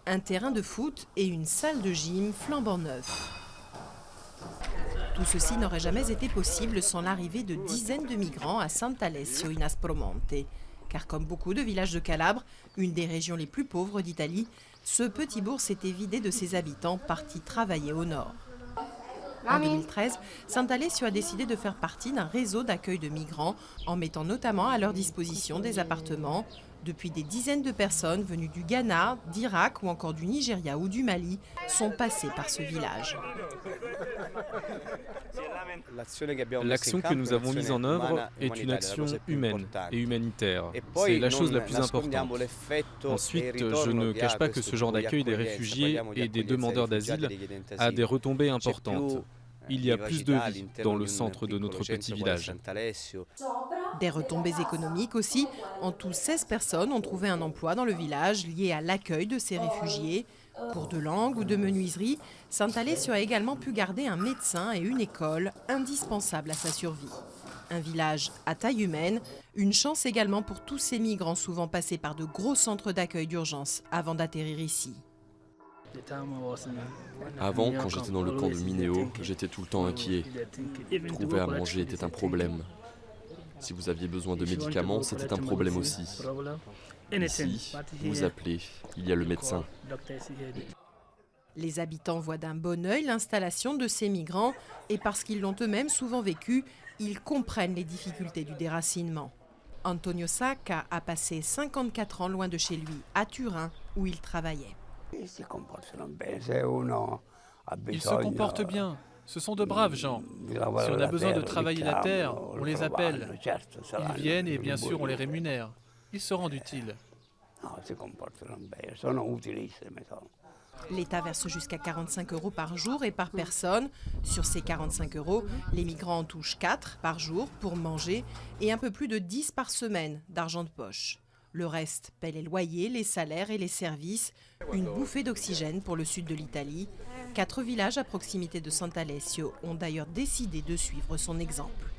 un terrain de foot et une salle de gym flambant neufs. Tout ceci n'aurait jamais été possible sans l'arrivée de dizaines de migrants à Sant'Alessio in Aspromonte. Car comme beaucoup de villages de Calabre, une des régions les plus pauvres d'Italie, ce petit bourg s'était vidé de ses habitants partis travailler au nord. En 2013, Sant'Alessio a décidé de faire partie d'un réseau d'accueil de migrants en mettant notamment à leur disposition des appartements. Depuis, des dizaines de personnes venues du Ghana, d'Irak ou encore du Nigeria ou du Mali sont passées par ce village. L'action que nous avons mise en œuvre est une action humaine et humanitaire. C'est la chose la plus importante. Ensuite, je ne cache pas que ce genre d'accueil des réfugiés et des demandeurs d'asile a des retombées importantes. Il y a plus de vie dans le centre de notre petit village. Des retombées économiques aussi. En tout, 16 personnes ont trouvé un emploi dans le village lié à l'accueil de ces réfugiés. Cours de langue ou de menuiserie, Sant'Alessio a également pu garder un médecin et une école indispensables à sa survie. Un village à taille humaine, une chance également pour tous ces migrants souvent passés par de gros centres d'accueil d'urgence avant d'atterrir ici. Avant, quand j'étais dans le camp de Mineo, j'étais tout le temps inquiet. Trouver à manger était un problème. Si vous aviez besoin de médicaments, c'était un problème aussi. Ici, vous appelez, il y a le médecin. Les habitants voient d'un bon œil l'installation de ces migrants et parce qu'ils l'ont eux-mêmes souvent vécu, ils comprennent les difficultés du déracinement. Antonio Sacca a passé 54 ans loin de chez lui, à Turin, où il travaillait. Ils se comportent bien. Ce sont de braves gens. Si on a besoin de travailler la terre, on les appelle. Ils viennent et bien sûr on les rémunère. Ils se rendent utiles. L'État verse jusqu'à 45 € par jour et par personne. Sur ces 45 €, les migrants en touchent 4 par jour pour manger et un peu plus de 10 par semaine d'argent de poche. Le reste paie les loyers, les salaires et les services. Une bouffée d'oxygène pour le sud de l'Italie. 4 villages à proximité de Sant'Alessio ont d'ailleurs décidé de suivre son exemple.